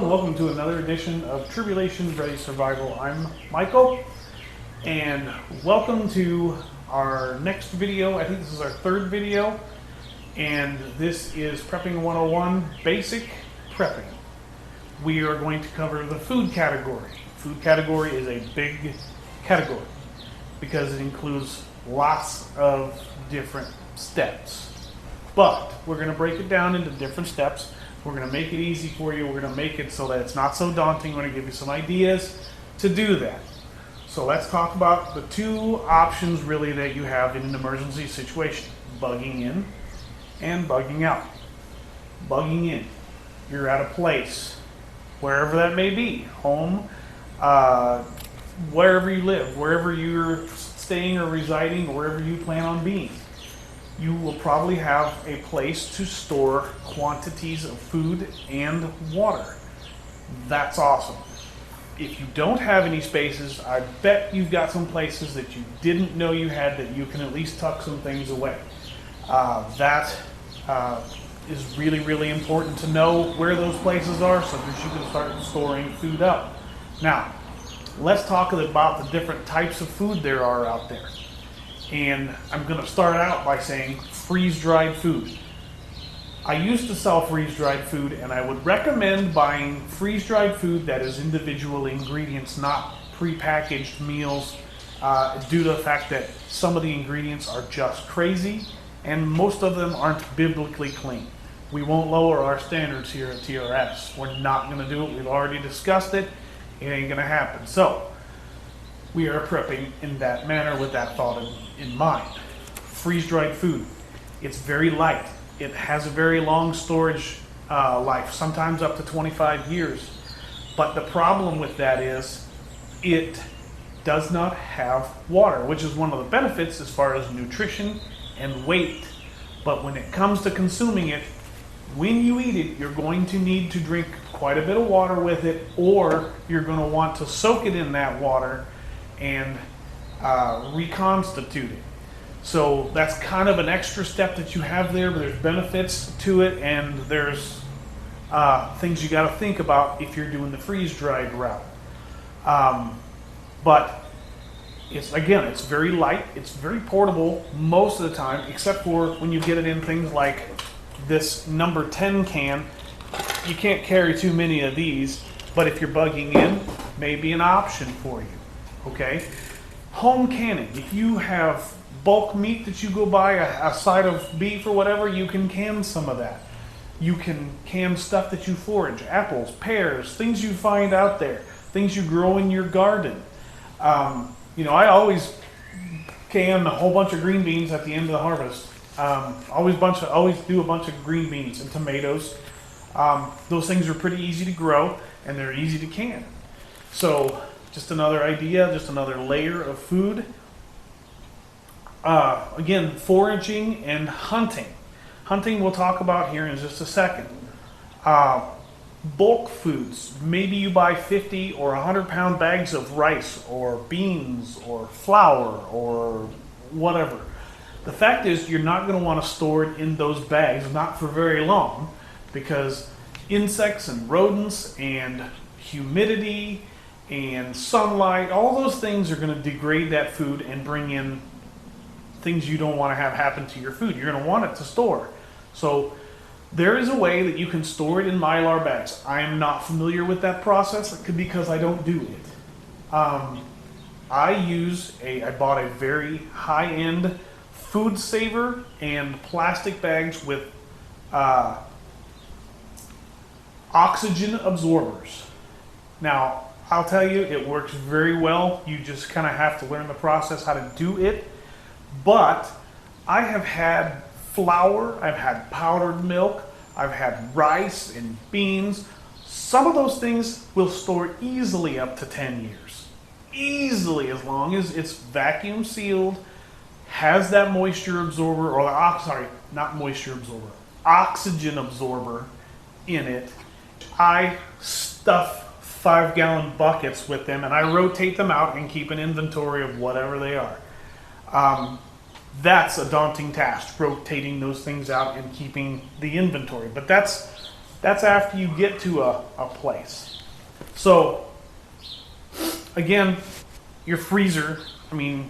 and welcome to another edition of Tribulations Ready Survival. I'm Michael, and welcome to our next video. I think this is our third video, and this is Prepping 101, Basic Prepping. We are going to cover the food category. Food category is a big category because it includes lots of different steps. But we're going to break it down into different steps. We're going to make it easy for you. We're going to make it so that it's not so daunting. We're going to give you some ideas to do that. So let's talk about the two options really that you have in an emergency situation. Bugging in and bugging out. Bugging in. You're at a place, wherever that may be, home, wherever you live, wherever you're staying or residing, or wherever you plan on being. You will probably have a place to store quantities of food and water. That's awesome. If you don't have any spaces, I bet you've got some places that you didn't know you had that you can at least tuck some things away. That is really, really important to know where those places are so that you can start storing food up. Now, let's talk about the different types of food there are out there. And I'm going to start out by saying freeze-dried food. I used to sell freeze-dried food, and I would recommend buying freeze-dried food that is individual ingredients, not prepackaged meals, due to the fact that some of the ingredients are just crazy, and most of them aren't biblically clean. We won't lower our standards here at TRS. We're not going to do it. We've already discussed it. It ain't going to happen. So, we are prepping in that manner with that thought in mind. Freeze-dried food. It's very light. It has a very long storage life, sometimes up to 25 years. But the problem with that is it does not have water, which is one of the benefits as far as nutrition and weight. But when it comes to consuming it, when you eat it, you're going to need to drink quite a bit of water with it, or you're going to want to soak it in that water and reconstitute it. So that's kind of an extra step that you have there, but there's benefits to it, and there's things you got to think about if you're doing the freeze-dried route. But it's very light, it's very portable most of the time, except for when you get it in things like this number 10 can. You can't carry too many of these, but if you're bugging in, maybe an option for you. Okay? Home canning. If you have bulk meat that you go buy, a side of beef or whatever, you can can some of that. You can can stuff that you forage, apples, pears, things you find out there, things you grow in your garden. I always can a whole bunch of green beans at the end of the harvest. Always do a bunch of green beans and tomatoes. Those things are pretty easy to grow, and they're easy to can. So, just another idea, just another layer of food. Again, foraging and hunting. Hunting we'll talk about here in just a second. Bulk foods. Maybe you buy 50 or 100-pound bags of rice or beans or flour or whatever. The fact is, you're not going to want to store it in those bags, not for very long, because insects and rodents and humidity and sunlight, all those things are going to degrade that food and bring in things you don't want to have happen to your food. You're going to want it to store. So there is a way that you can store it in Mylar bags. I am not familiar with that process because I don't do it. I bought a very high-end food saver and plastic bags with oxygen absorbers. Now, I'll tell you, it works very well. You just kind of have to learn the process how to do it. But I have had flour, I've had powdered milk, I've had rice and beans. Some of those things will store easily up to 10 years. Easily, as long as it's vacuum sealed, has that moisture absorber, or oxygen absorber in it. I stuff 5-gallon buckets with them, and I rotate them out and keep an inventory of whatever they are. That's a daunting task, rotating those things out and keeping the inventory. But that's That's after you get to a place. So, again, your freezer, I mean,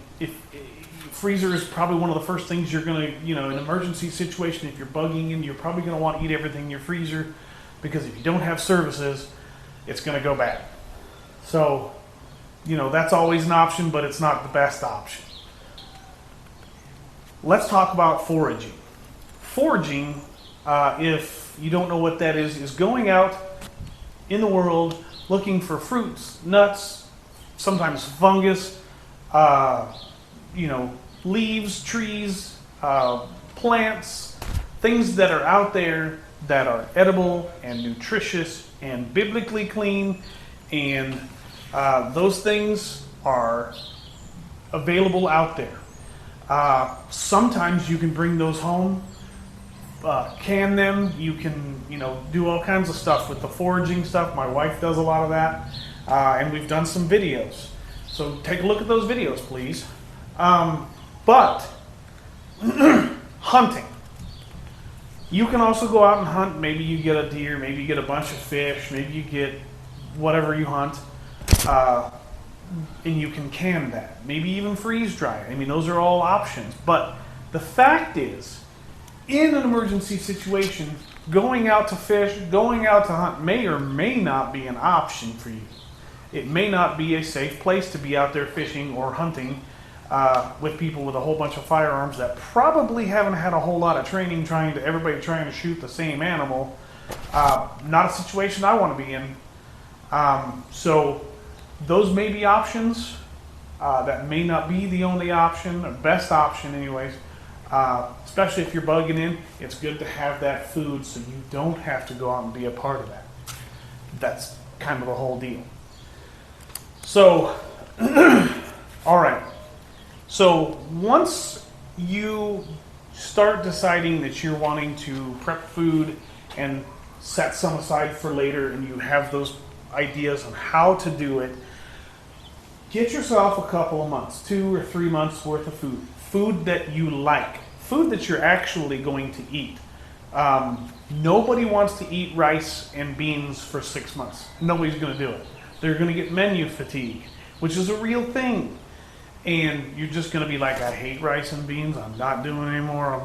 freezer is probably one of the first things you're going to, in an emergency situation, if you're bugging in, you're probably going to want to eat everything in your freezer, because if you don't have services, it's going to go bad. So, that's always an option, but it's not the best option. Let's talk about foraging. Foraging, if you don't know what that is going out in the world looking for fruits, nuts, sometimes fungus, leaves, trees, plants, things that are out there that are edible and nutritious and biblically clean, and those things are available out there. Sometimes you can bring those home, can them. You can, do all kinds of stuff with the foraging stuff. My wife does a lot of that, and we've done some videos. So take a look at those videos, please. But hunting. You can also go out and hunt. Maybe you get a deer, maybe you get a bunch of fish, maybe you get whatever you hunt, and you can that. Maybe even freeze dry it. I mean, those are all options. But the fact is, in an emergency situation, going out to fish, going out to hunt may or may not be an option for you. It may not be a safe place to be out there fishing or hunting with people with a whole bunch of firearms that probably haven't had a whole lot of training, everybody trying to shoot the same animal. Not a situation I want to be in. So those may be options. That may not be the only option, or best option anyways. Especially if you're bugging in, it's good to have that food so you don't have to go out and be a part of that. That's kind of the whole deal. So, all right. So once you start deciding that you're wanting to prep food and set some aside for later, and you have those ideas on how to do it, get yourself a couple of months, 2 or 3 months worth of food. Food that you like. Food that you're actually going to eat. Nobody wants to eat rice and beans for 6 months. Nobody's going to do it. They're going to get menu fatigue, which is a real thing. And you're just going to be like, I hate rice and beans. I'm not doing it anymore.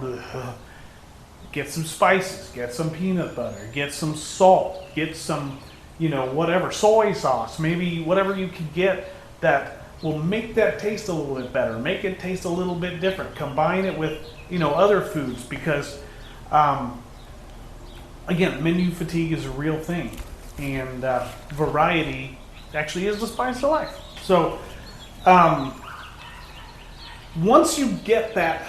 Get some spices. Get some peanut butter. Get some salt. Get some, whatever, soy sauce. Maybe whatever you can get that will make that taste a little bit better. Make it taste a little bit different. Combine it with, other foods, because, again, menu fatigue is a real thing. And variety actually is the spice of life. So, once you get that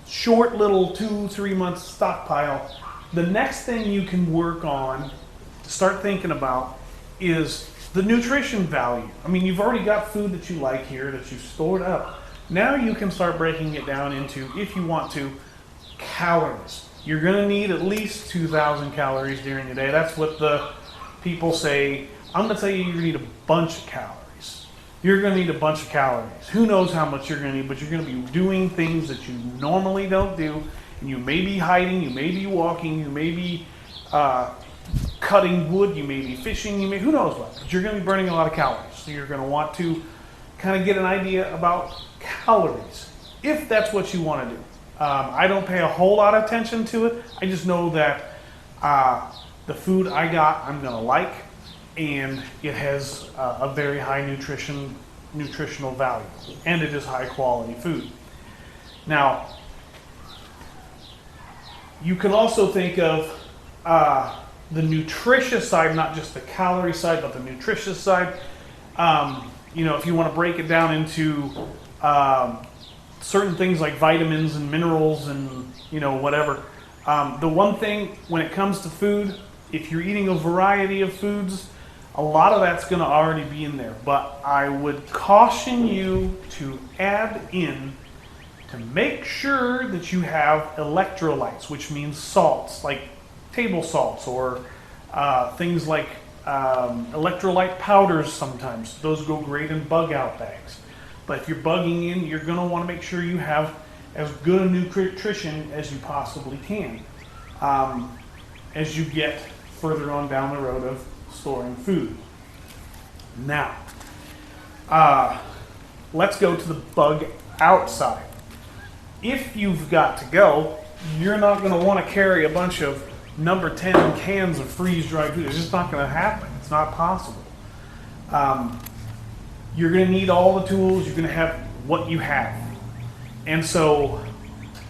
short little 2-3 month stockpile, the next thing you can work on, start thinking about, is the nutrition value. I mean, you've already got food that you like here that you've stored up. Now you can start breaking it down into, if you want to, calories. You're going to need at least 2,000 calories during the day. That's what the people say. I'm going to tell you, you're going to need a bunch of calories. You're going to need a bunch of calories. Who knows how much you're going to need, but you're going to be doing things that you normally don't do. And you may be hiding, you may be walking, you may be cutting wood, you may be fishing, who knows what. But you're going to be burning a lot of calories. So you're going to want to kind of get an idea about calories, if that's what you want to do. I don't pay a whole lot of attention to it. I just know that the food I got, I'm going to like, and it has a very high nutritional value, and it is high quality food. Now, you can also think of the nutritious side, not just the calorie side, but the nutritious side. If you want to break it down into certain things like vitamins and minerals and whatever. The one thing when it comes to food, if you're eating a variety of foods, a lot of that's going to already be in there. But I would caution you to add in, to make sure that you have electrolytes, which means salts, like table salts, or things like electrolyte powders sometimes. Those go great in bug out bags. But if you're bugging in, you're going to want to make sure you have as good a nutrition as you possibly can. as you get further on down the road of storing food. Now, let's go to the bug out side. If you've got to go, you're not going to want to carry a bunch of number 10 cans of freeze-dried food. It's just not going to happen. It's not possible. You're going to need all the tools. You're going to have what you have. And so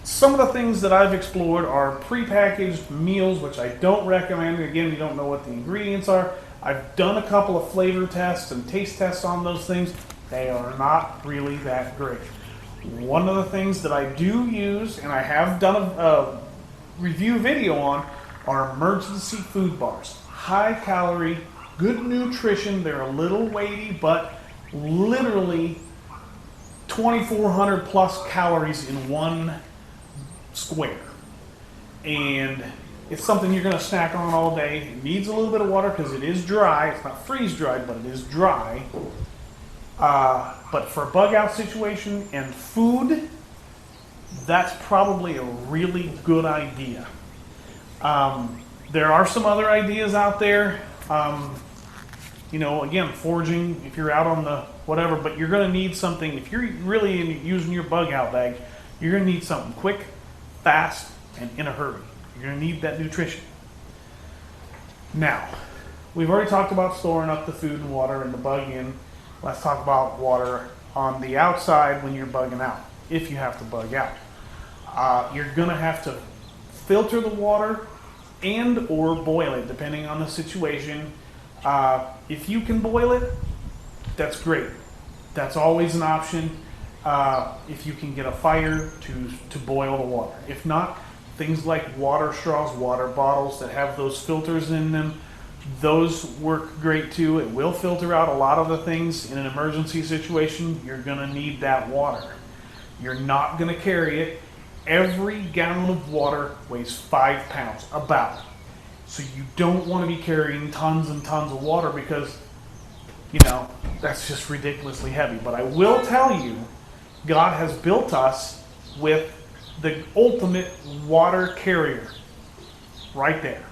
some of the things that I've explored are prepackaged meals, which I don't recommend. Again, you don't know what the ingredients are. I've done a couple of flavor tests and taste tests on those things. They are not really that great. One of the things that I do use, and I have done a review video on, are emergency food bars. High calorie, good nutrition. They're a little weighty, but literally 2,400 plus calories in one square. And it's something you're going to snack on all day. It needs a little bit of water because it is dry. It's not freeze dried, but it is dry. But for a bug out situation and food, that's probably a really good idea. There are some other ideas out there. Again, foraging, if you're out on the whatever, but you're going to need something. If you're really using your bug out bag, you're going to need something quick, fast, and in a hurry. You're going to need that nutrition. Now, we've already talked about storing up the food and water and the bug in. Let's talk about water on the outside when you're bugging out, if you have to bug out. You're going to have to filter the water and or boil it, depending on the situation. If you can boil it, that's great. That's always an option. If you can get a fire to boil the water. If not, things like water straws, water bottles that have those filters in them, those work great too. It will filter out a lot of the things in an emergency situation. You're going to need that water. You're not going to carry it. Every gallon of water weighs 5 pounds, about. So you don't want to be carrying tons and tons of water because, that's just ridiculously heavy. But I will tell you, God has built us with the ultimate water carrier right there.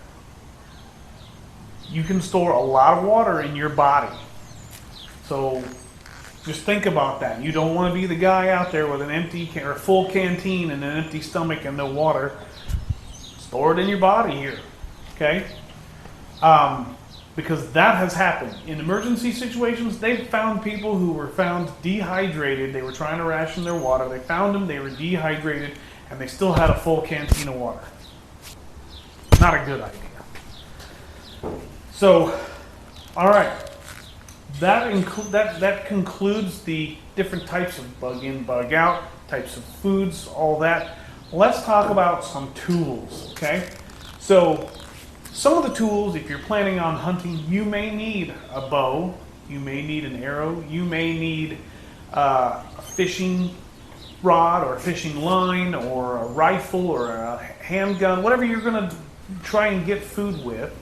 You can store a lot of water in your body. So just think about that. You don't want to be the guy out there with an empty or a full canteen and an empty stomach and no water. Store it in your body here, okay? Because that has happened. In emergency situations, they've found people who were found dehydrated. They were trying to ration their water. They found them, they were dehydrated, and they still had a full canteen of water. Not a good idea. So, all right, that concludes the different types of bug in, bug out, types of foods, all that. Let's talk about some tools, okay? So, some of the tools, if you're planning on hunting, you may need a bow, you may need an arrow, you may need a fishing rod or a fishing line or a rifle or a handgun, whatever you're going to try and get food with.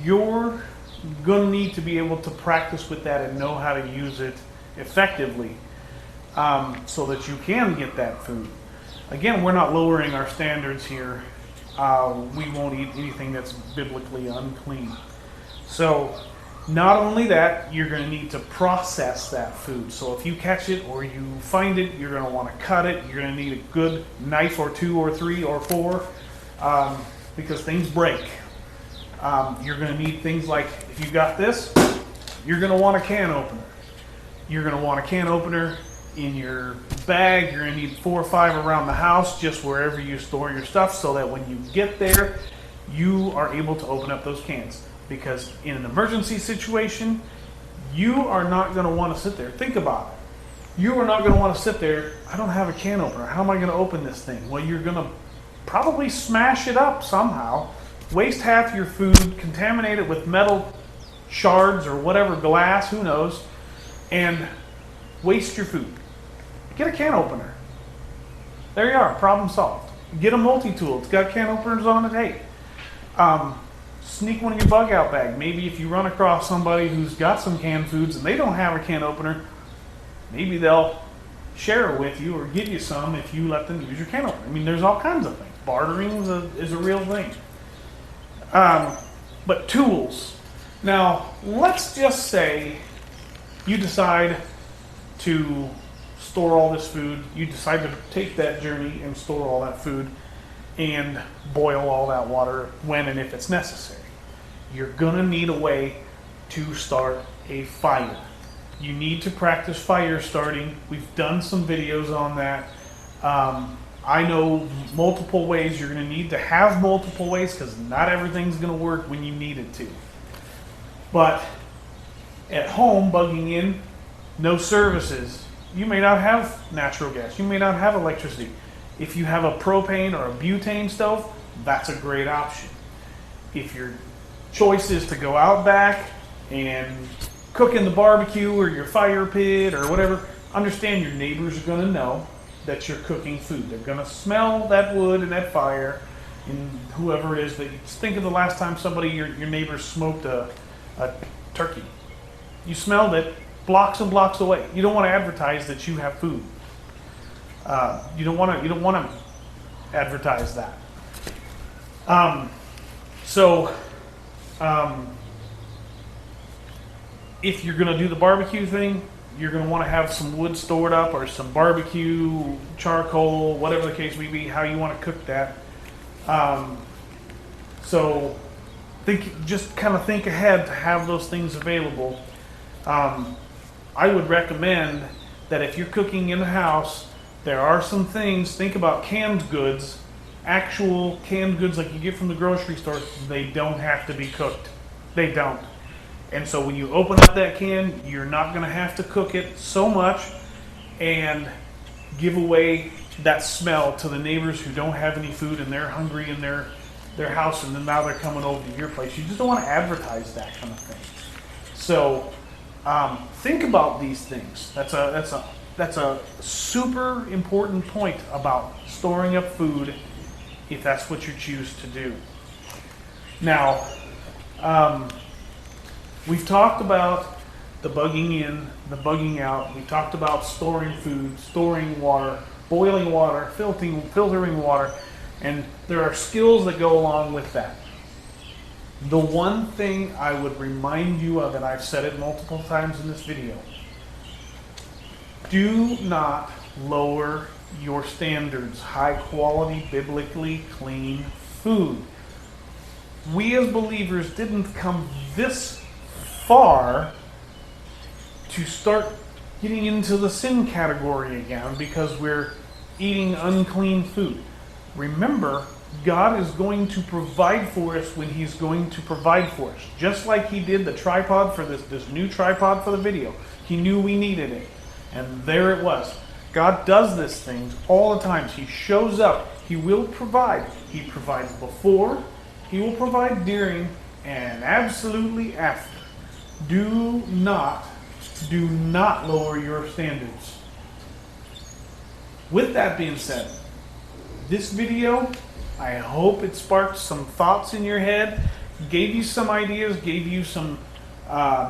You're going to need to be able to practice with that and know how to use it effectively so that you can get that food. Again, we're not lowering our standards here. We won't eat anything that's biblically unclean. So not only that, you're going to need to process that food. So if you catch it or you find it, you're going to want to cut it. You're going to need a good knife or 2 or 3 or 4 because things break. You're going to need things like, if you got this, you're going to want a can opener. You're going to want a can opener in your bag. You're going to need 4 or 5 around the house, just wherever you store your stuff, so that when you get there, you are able to open up those cans. Because in an emergency situation, you are not going to want to sit there. Think about it. You are not going to want to sit there, I don't have a can opener. How am I going to open this thing? Well, you're going to probably smash it up somehow. Waste half your food, contaminate it with metal shards or whatever, glass, who knows, and waste your food. Get a can opener. There you are, problem solved. Get a multi-tool. It's got can openers on it. Hey, sneak one in your bug out bag. Maybe if you run across somebody who's got some canned foods and they don't have a can opener, maybe they'll share it with you or give you some if you let them use your can opener. I mean, there's all kinds of things. Bartering is a real thing. But tools. Now, let's just say you decide to store all this food. You decide to take that journey and store all that food and boil all that water when and if it's necessary. You're gonna need a way to start a fire. You need to practice fire starting. We've done some videos on that. I know multiple ways. You're going to need to have multiple ways because not everything's going to work when you need it to. But at home, bugging in, no services. You may not have natural gas. You may not have electricity. If you have a propane or a butane stove, that's a great option. If your choice is to go out back and cook in the barbecue or your fire pit or whatever, understand your neighbors are going to know that you're cooking food. They're going to smell that wood and that fire, and whoever it is. That think of the last time your neighbor smoked a turkey. You smelled it blocks and blocks away. You don't want to advertise that you have food. You don't want to advertise that. If you're going to do the barbecue thing, you're going to want to have some wood stored up or some barbecue, charcoal, whatever the case may be, how you want to cook that. Just kind of think ahead to have those things available. I would recommend that if you're cooking in the house, there are some things, think about canned goods, actual canned goods like you get from the grocery store. They don't have to be cooked. They don't. And so when you open up that can, you're not going to have to cook it so much and give away that smell to the neighbors who don't have any food and they're hungry in their house, and then now they're coming over to your place. You just don't want to advertise that kind of thing. So think about these things. That's a super important point about storing up food if that's what you choose to do. Now, we've talked about the bugging in, the bugging out. We talked about storing food, storing water, boiling water, filtering water, and there are skills that go along with that. The one thing I would remind you of, and I've said it multiple times in this video, do not lower your standards. High quality, biblically clean food. We as believers didn't come this far to start getting into the sin category again because we're eating unclean food. Remember, God is going to provide for us when He's going to provide for us. Just like He did the tripod for this new tripod for the video. He knew we needed it. And there it was. God does these things all the time. He shows up. He will provide. He provides before, He will provide during, and absolutely after. Do not lower your standards. With that being said, this video, I hope it sparked some thoughts in your head, gave you some ideas, gave you some,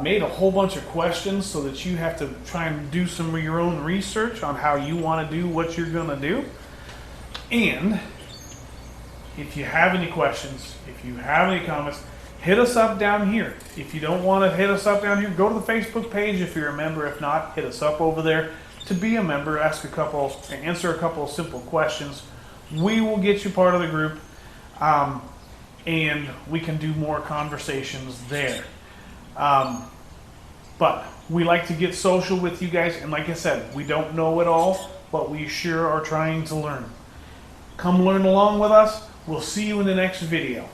made a whole bunch of questions so that you have to try and do some of your own research on how you want to do what you're going to do. And if you have any questions, if you have any comments, hit us up down here. If you don't want to hit us up down here, go to the Facebook page if you're a member. If not, hit us up over there to be a member. Answer a couple of simple questions. We will get you part of the group, and we can do more conversations there. But we like to get social with you guys, and like I said, we don't know it all, but we sure are trying to learn. Come learn along with us. We'll see you in the next video.